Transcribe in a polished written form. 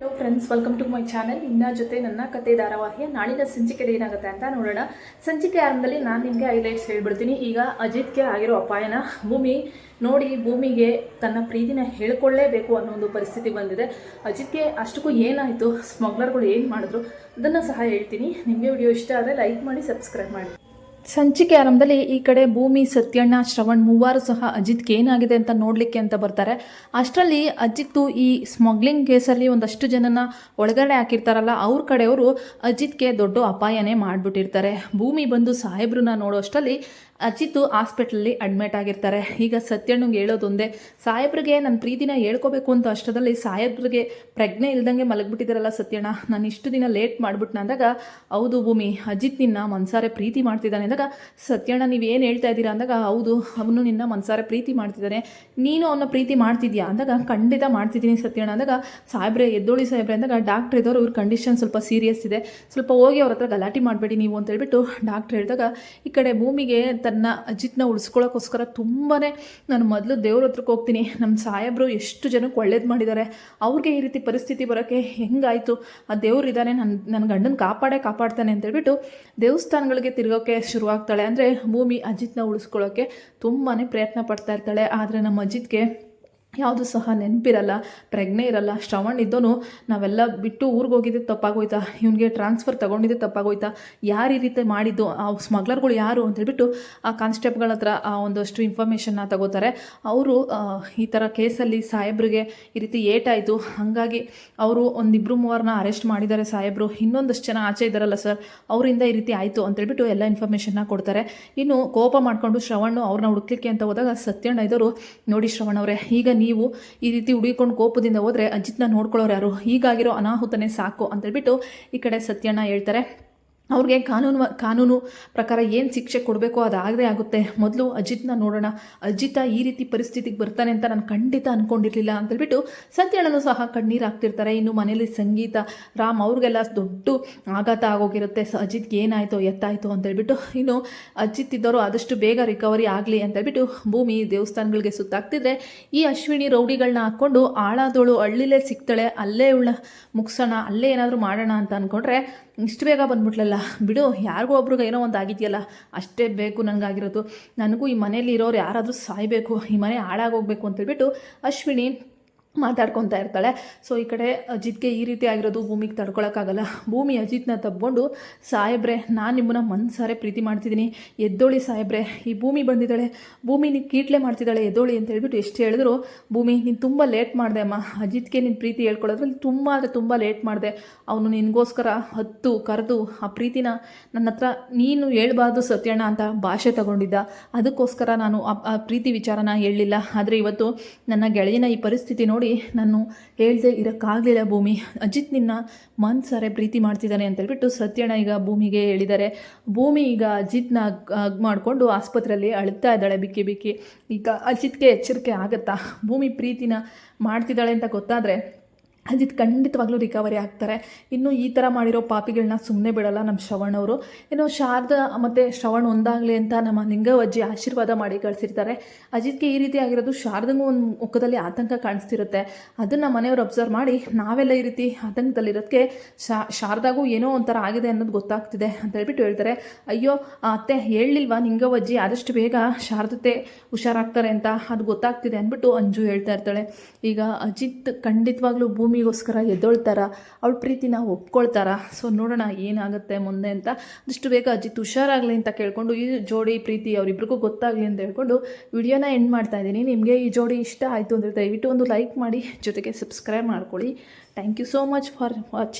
Hello friends, welcome to my channel. ಇನ್ನ ಜೊತೆ ನನ್ನ ಕತೆ ಧಾರಾವಾಹಿಯ ನಾಳಿನ ಸಂಚಿಕೆಯಲ್ಲಿ ಏನಾಗುತ್ತೆ ಅಂತ ನೋಡೋಣ. ಸಂಚಿಕೆ ಆರಂಭದಲ್ಲಿ ನಾನು ನಿಮಗೆ ಹೈಲೈಟ್ಸ್ ಹೇಳ್ಬಿಡ್ತೀನಿ. ಈಗ ಅಜಿತ್ಗೆ ಆಗಿರೋ ಅಪಾಯನ ಭೂಮಿ ನೋಡಿ ಭೂಮಿಗೆ ತನ್ನ ಪ್ರೀತಿನ ಹೇಳ್ಕೊಳ್ಳೇಬೇಕು ಅನ್ನೋ ಒಂದು ಪರಿಸ್ಥಿತಿ ಬಂದಿದೆ. ಅಜಿತ್ಗೆ ಅಷ್ಟಕ್ಕೂ ಏನಾಯಿತು, ಸ್ಮಗ್ಲರ್ಗಳು ಏನು ಮಾಡಿದ್ರು ಅದನ್ನು ಸಹ ಹೇಳ್ತೀನಿ. ನಿಮಗೆ ವಿಡಿಯೋ ಇಷ್ಟ ಆದರೆ ಲೈಕ್ ಮಾಡಿ, ಸಬ್ಸ್ಕ್ರೈಬ್ ಮಾಡಿ. ಸಂಚಿಕೆ ಆರಂಭದಲ್ಲಿ ಈ ಕಡೆ ಭೂಮಿ, ಸತ್ಯಣ್ಣ, ಶ್ರವಣ್ ಮೂವರು ಸಹ ಅಜಿತ್ಗೆ ಏನಾಗಿದೆ ಅಂತ ನೋಡಲಿಕ್ಕೆ ಅಂತ ಬರ್ತಾರೆ. ಅಷ್ಟರಲ್ಲಿ ಅಜಿತ್ತು ಈ ಸ್ಮಗ್ಲಿಂಗ್ ಕೇಸಲ್ಲಿ ಒಂದಷ್ಟು ಜನನ ಒಳಗಡೆ ಹಾಕಿರ್ತಾರಲ್ಲ, ಅವ್ರ ಕಡೆಯವರು ಅಜಿತ್ಗೆ ದೊಡ್ಡ ಅಪಾಯನೇ ಮಾಡಿಬಿಟ್ಟಿರ್ತಾರೆ. ಭೂಮಿ ಬಂದು ಸಾಹೇಬ್ರನ್ನ ನೋಡೋ ಅಷ್ಟರಲ್ಲಿ ಅಜಿತ್ತು ಹಾಸ್ಪಿಟ್ಲಲ್ಲಿ ಅಡ್ಮಿಟ್ ಆಗಿರ್ತಾರೆ. ಈಗ ಸತ್ಯಣ್ಣಗೆ ಹೇಳೋದೊಂದೇ, ಸಾಹೇಬ್ರಿಗೆ ನನ್ನ ಪ್ರೀತಿನ ಹೇಳ್ಕೋಬೇಕು ಅಂತ ಅಷ್ಟರಲ್ಲಿ ಸಾಹೇಬ್ರಿಗೆ ಪ್ರಜ್ಞೆ ಇಲ್ದಂಗೆ ಮಲಗಿಬಿಟ್ಟಿದ್ದಾರಲ್ಲ ಸತ್ಯಣ್ಣ, ನಾನು ಇಷ್ಟು ದಿನ ಲೇಟ್ ಮಾಡಿಬಿಟ್ನ ಅಂದಾಗ, ಹೌದು ಭೂಮಿ, ಅಜಿತ್ ನಿನ್ನ ಮನಸಾರೆ ಪ್ರೀತಿ ಮಾಡ್ತಿದ್ದಾನೆ ಅಂದಾಗ, ಸತ್ಯಣ್ಣ ನೀವೇನು ಹೇಳ್ತಾ ಇದ್ದೀರಾ ಅಂದಾಗ, ಹೌದು ಅವನು ನಿನ್ನ ಮನಸಾರೆ ಪ್ರೀತಿ ಮಾಡ್ತಿದ್ದಾನೆ, ನೀನು ಅವನ್ನ ಪ್ರೀತಿ ಮಾಡ್ತಿದ್ಯಾ ಅಂದಾಗ, ಖಂಡಿತ ಮಾಡ್ತಿದ್ದೀನಿ ಸತ್ಯಣ್ಣ ಅಂದಾಗ, ಸಾಹೇಬ್ರೆ ಎದ್ದೋಳಿ ಸಾಹೇಬ್ರೆ ಅಂದಾಗ, ಡಾಕ್ಟ್ರ್ ಇದ್ದವರು ಇವ್ರ ಕಂಡೀಷನ್ ಸ್ವಲ್ಪ ಸೀರಿಯಸ್ ಇದೆ, ಸ್ವಲ್ಪ ಹೋಗಿ ಅವ್ರ ಹತ್ರ ಗಲಾಟೆ ಮಾಡಬೇಡಿ ನೀವು ಅಂತ ಹೇಳ್ಬಿಟ್ಟು ಡಾಕ್ಟ್ರ್ ಹೇಳಿದಾಗ, ಈ ಕಡೆ ಭೂಮಿಗೆ ತನ್ನ ಅಜಿತ್ನ ಉಳಿಸ್ಕೊಳ್ಳೋಕ್ಕೋಸ್ಕರ ತುಂಬಾ ನಾನು ಮೊದಲು ದೇವ್ರ ಹತ್ರಕ್ಕೆ ಹೋಗ್ತೀನಿ, ನಮ್ಮ ಸಾಹೇಬರು ಎಷ್ಟು ಜನಕ್ಕೆ ಒಳ್ಳೇದು ಮಾಡಿದ್ದಾರೆ, ಅವ್ರಿಗೆ ಈ ರೀತಿ ಪರಿಸ್ಥಿತಿ ಬರೋಕ್ಕೆ ಹೆಂಗಾಯಿತು, ಆ ದೇವ್ರು ಇದ್ದಾನೆ, ನನ್ನ ಗಂಡನ ಕಾಪಾಡ್ತಾನೆ ಅಂತ ಹೇಳ್ಬಿಟ್ಟು ದೇವಸ್ಥಾನಗಳಿಗೆ ತಿರುಗೋಕ್ಕೆ ಶುರುವಾಗ್ತಾಳೆ. ಅಂದರೆ ಭೂಮಿ ಅಜಿತ್ನ ಉಳಿಸ್ಕೊಳ್ಳೋಕ್ಕೆ ತುಂಬಾ ಪ್ರಯತ್ನ ಪಡ್ತಾ ಇರ್ತಾಳೆ. ಆದರೆ ನಮ್ಮ ಅಜಿತ್ಗೆ ಯಾವುದು ಸಹ ನೆನಪಿರಲ್ಲ, ಪ್ರಜ್ಞೆ ಇರಲ್ಲ. ಶ್ರವಣ್ ಇದ್ದೋನು ನಾವೆಲ್ಲ ಬಿಟ್ಟು ಊರಿಗೆ ಹೋಗಿದ್ದೆ ತಪ್ಪಾಗೋಯ್ತಾ, ಇವನಿಗೆ ಟ್ರಾನ್ಸ್ಫರ್ ತೊಗೊಂಡಿದ್ದೆ ತಪ್ಪಾಗೋಯ್ತಾ, ಯಾರು ಈ ರೀತಿ ಮಾಡಿದ್ದು, ಆ ಸ್ಮಗ್ಲರ್ಗಳು ಯಾರು ಅಂತ ಹೇಳ್ಬಿಟ್ಟು ಆ ಕಾನ್ಸ್ಟೇಬಲ್ಗಳ ಹತ್ರ ಒಂದಷ್ಟು ಇನ್ಫಾರ್ಮೇಷನ್ನ ತಗೋತಾರೆ. ಅವರು ಈ ಥರ ಕೇಸಲ್ಲಿ ಸಾಹೇಬ್ರಿಗೆ ಈ ರೀತಿ ಏಟಾಯಿತು, ಹಾಗಾಗಿ ಅವರು ಒಂದಿಬ್ಬರು ಮೂವರನ್ನ ಅರೆಸ್ಟ್ ಮಾಡಿದ್ದಾರೆ ಸಾಹೇಬರು, ಇನ್ನೊಂದಷ್ಟು ಜನ ಆಚೆ ಇದ್ದಾರಲ್ಲ ಸರ್, ಅವರಿಂದ ಈ ರೀತಿ ಆಯಿತು ಅಂತ ಹೇಳ್ಬಿಟ್ಟು ಎಲ್ಲ ಇನ್ಫಾರ್ಮೇಷನ್ನ ಕೊಡ್ತಾರೆ. ಇನ್ನು ಕೋಪ ಮಾಡಿಕೊಂಡು ಶ್ರವಣ್ಣು ಅವ್ರನ್ನ ಹುಡುಕ್ಲಿಕ್ಕೆ ಅಂತ ಹೋದಾಗ, ಸತ್ಯಣ್ಣ ಇದ್ದವರು, ನೋಡಿ ಶ್ರವಣ್ ಅವರೇ, ಈಗ ನೀವು ಈ ರೀತಿ ಹುಡುಕೊಂಡು ಕೋಪದಿಂದ ಹೋದರೆ ಅಜಿತ್ನ ನೋಡ್ಕೊಳ್ಳೋರು ಯಾರು, ಹೀಗಾಗಿರೋ ಅನಾಹುತನೇ ಸಾಕು ಅಂತೇಳ್ಬಿಟ್ಟು ಈ ಕಡೆ ಸತ್ಯಣ್ಣ ಹೇಳ್ತಾರೆ. ಅವ್ರಿಗೆ ಕಾನೂನು ಪ್ರಕಾರ ಏನು ಶಿಕ್ಷೆ ಕೊಡಬೇಕೋ ಅದಾಗದೇ ಆಗುತ್ತೆ, ಮೊದಲು ಅಜಿತ್ನ ನೋಡೋಣ, ಅಜಿತ ಈ ರೀತಿ ಪರಿಸ್ಥಿತಿಗೆ ಬರ್ತಾನೆ ಅಂತ ನಾನು ಖಂಡಿತ ಅಂದ್ಕೊಂಡಿರಲಿಲ್ಲ ಅಂತೇಳ್ಬಿಟ್ಟು ಸತ್ಯಣ್ಣನೂ ಸಹ ಕಣ್ಣೀರು ಹಾಕ್ತಿರ್ತಾರೆ. ಇನ್ನು ಮನೇಲಿ ಸಂಗೀತ, ರಾಮ್ ಅವ್ರಿಗೆಲ್ಲ ದೊಡ್ಡ ಆಘಾತ ಆಗೋಗಿರುತ್ತೆ, ಅಜಿತ್ಗೆ ಏನಾಯಿತು ಎತ್ತಾಯಿತು ಅಂತೇಳ್ಬಿಟ್ಟು. ಇನ್ನು ಅಜಿತ್ ಇದ್ದವರು ಆದಷ್ಟು ಬೇಗ ರಿಕವರಿ ಆಗಲಿ ಅಂತೇಳ್ಬಿಟ್ಟು ಭೂಮಿ ದೇವಸ್ಥಾನಗಳಿಗೆ ಸುತ್ತಾಗ್ತಿದ್ರೆ, ಈ ಅಶ್ವಿನಿ ರೌಡಿಗಳನ್ನ ಹಾಕ್ಕೊಂಡು ಆಳಾದೋಳು ಹಳ್ಳಿಲೇ ಸಿಗ್ತಾಳೆ, ಅಲ್ಲೇ ಮುಗಿಸೋಣ, ಅಲ್ಲೇ ಏನಾದರೂ ಮಾಡೋಣ ಅಂತ ಅಂದ್ಕೊಂಡ್ರೆ, ಇಷ್ಟು ಬೇಗ ಬಂದ್ಬಿಟ್ಲಲ್ಲ ಬಿಡು, ಯಾರಿಗೂ ಒಬ್ರಿಗೆ ಏನೋ ಒಂದು ಆಗಿದೆಯಲ್ಲ, ಅಷ್ಟೇ ಬೇಕು ನನಗಾಗಿರೋದು, ನನಗೂ ಈ ಮನೇಲಿ ಇರೋರು ಯಾರಾದರೂ ಸಾಯಬೇಕು, ಈ ಮನೆ ಹಾಳಾಗೋಗ್ಬೇಕು ಅಂತೇಳ್ಬಿಟ್ಟು ಅಶ್ವಿನಿ ಮಾತಾಡ್ಕೊತಾ ಇರ್ತಾಳೆ. ಸೊ ಈ ಕಡೆ ಅಜಿತ್ಗೆ ಈ ರೀತಿ ಆಗಿರೋದು ಭೂಮಿಗೆ ತಡ್ಕೊಳಕ್ಕಾಗಲ್ಲ. ಭೂಮಿ ಅಜಿತ್ನ ತಬ್ಕೊಂಡು, ಸಾಹೇಬ್ರೆ ನಾನು ನಿಮ್ಮನ್ನ ಮನಸಾರೆ ಪ್ರೀತಿ ಮಾಡ್ತಿದ್ದೀನಿ, ಎದ್ದೋಳಿ ಸಾಹೇಬ್ರೆ, ಈ ಭೂಮಿ ಬಂದಿದ್ದಾಳೆ, ಭೂಮಿ ನೀನು ಕೀಟ್ಲೆ ಮಾಡ್ತಿದ್ದಾಳೆ, ಎದ್ದೋಳಿ ಅಂತ ಹೇಳ್ಬಿಟ್ಟು ಎಷ್ಟು ಹೇಳಿದ್ರು, ಭೂಮಿ ನೀನು ತುಂಬ ಲೇಟ್ ಮಾಡಿದೆ ಅಮ್ಮ, ಅಜಿತ್ಗೆ ನಿನ್ನ ಪ್ರೀತಿ ಹೇಳ್ಕೊಳ್ಳೋದ್ರಲ್ಲಿ ತುಂಬ ಲೇಟ್ ಮಾಡಿದೆ, ಅವನು ನಿನಗೋಸ್ಕರ ಹತ್ತು ಕರೆದು ಆ ಪ್ರೀತಿನ ನನ್ನ ಹತ್ರ ನೀನು ಹೇಳ್ಬಾರ್ದು ಸತ್ಯಣ್ಣ ಅಂತ ಭಾಷೆ ತಗೊಂಡಿದ್ದ, ಅದಕ್ಕೋಸ್ಕರ ನಾನು ಆ ಪ್ರೀತಿ ವಿಚಾರನ ಹೇಳಲಿಲ್ಲ. ಆದರೆ ಇವತ್ತು ನನ್ನ ಗೆಳೆಯನ ಈ ಪರಿಸ್ಥಿತಿ ನೋಡಿ ನಾನು ಹೇಳ್ದೆ ಇರೋಕ್ಕಾಗಲಿಲ್ಲ ಭೂಮಿ, ಅಜಿತ್ ನಿನ್ನ ಮನಸಾರೆ ಪ್ರೀತಿ ಮಾಡ್ತಿದ್ದಾನೆ ಅಂತೇಳ್ಬಿಟ್ಟು ಸತ್ಯಣ್ಣ ಈಗ ಭೂಮಿಗೆ ಹೇಳಿದ್ದಾರೆ. ಭೂಮಿ ಈಗ ಅಜಿತ್ನ ಮಾಡಿಕೊಂಡು ಆಸ್ಪತ್ರೆಯಲ್ಲಿ ಅಳ್ತಾ ಇದ್ದಾಳೆ ಬಿಕ್ಕಿ ಬಿಕ್ಕಿ. ಈಗ ಅಜಿತ್ಗೆ ಎಚ್ಚರಿಕೆ ಆಗುತ್ತಾ, ಭೂಮಿ ಪ್ರೀತಿನ ಮಾಡ್ತಿದ್ದಾಳೆ ಅಂತ ಗೊತ್ತಾದರೆ ಅಜಿತ್ ಖಂಡಿತವಾಗ್ಲೂ ರಿಕವರಿ ಆಗ್ತಾರೆ. ಇನ್ನು ಈ ಥರ ಮಾಡಿರೋ ಪಾಪಿಗಳನ್ನ ಸುಮ್ಮನೆ ಬಿಡಲ್ಲ ನಮ್ಮ ಶ್ರವಣ್ ಅವರು. ಇನ್ನು ಶಾರದಾ ಮತ್ತು ಶ್ರವಣ್ ಒಂದಾಗಲಿ ಅಂತ ನಮ್ಮ ಲಿಂಗವಜ್ಜಿ ಆಶೀರ್ವಾದ ಮಾಡಿ ಕಳಿಸಿರ್ತಾರೆ. ಅಜಿತ್ಗೆ ಈ ರೀತಿ ಆಗಿರೋದು ಶಾರದಂಗೂ ಒಂದು ಮುಖದಲ್ಲಿ ಆತಂಕ ಕಾಣಿಸ್ತಿರುತ್ತೆ, ಅದನ್ನು ಮನೆಯವರು ಅಬ್ಸರ್ವ್ ಮಾಡಿ ನಾವೆಲ್ಲ ಈ ರೀತಿ ಆತಂಕದಲ್ಲಿರೋದಕ್ಕೆ ಶಾರದಾಗೂ ಏನೋ ಒಂಥರ ಆಗಿದೆ ಅನ್ನೋದು ಗೊತ್ತಾಗ್ತಿದೆ ಅಂತ ಹೇಳ್ಬಿಟ್ಟು ಹೇಳ್ತಾರೆ. ಅಯ್ಯೋ ಅತ್ತೆ ಹೇಳಲಿಲ್ವಾ ಲಿಂಗವಜ್ಜಿ, ಆದಷ್ಟು ಬೇಗ ಶಾರದತೆ ಹುಷಾರಾಗ್ತಾರೆ ಅಂತ, ಅದು ಗೊತ್ತಾಗ್ತಿದೆ ಅಂದ್ಬಿಟ್ಟು ಅಂಜು ಹೇಳ್ತಾ ಇರ್ತಾಳೆ. ಈಗ ಅಜಿತ್ ಖಂಡಿತವಾಗ್ಲೂ ಭೂಮಿಗೋಸ್ಕರ ಎದ್ದೊಳ್ತಾರ, ಅವಳ ಪ್ರೀತಿನ ಒಪ್ಕೊಳ್ತಾರ. ಸೊ ನೋಡೋಣ ಏನಾಗುತ್ತೆ ಮುಂದೆ ಅಂತ. ಅಷ್ಟು ಬೇಗ ಅಜಿತ್ ಹುಷಾರಾಗಲಿ ಅಂತ ಕೇಳಿಕೊಂಡು, ಈ ಜೋಡಿ ಪ್ರೀತಿ ಅವರಿಬ್ರಿಗೂ ಗೊತ್ತಾಗಲಿ ಅಂತ ಹೇಳ್ಕೊಂಡು ವಿಡಿಯೋನ ಎಂಡ್ ಮಾಡ್ತಾ ಇದ್ದೀನಿ. ನಿಮಗೆ ಈ ಜೋಡಿ ಇಷ್ಟ ಆಯಿತು ಅಂದರೆ ದಯವಿಟ್ಟು ಒಂದು ಲೈಕ್ ಮಾಡಿ, ಜೊತೆಗೆ ಸಬ್ಸ್ಕ್ರೈಬ್ ಮಾಡ್ಕೊಳ್ಳಿ. Thank you so much for watching.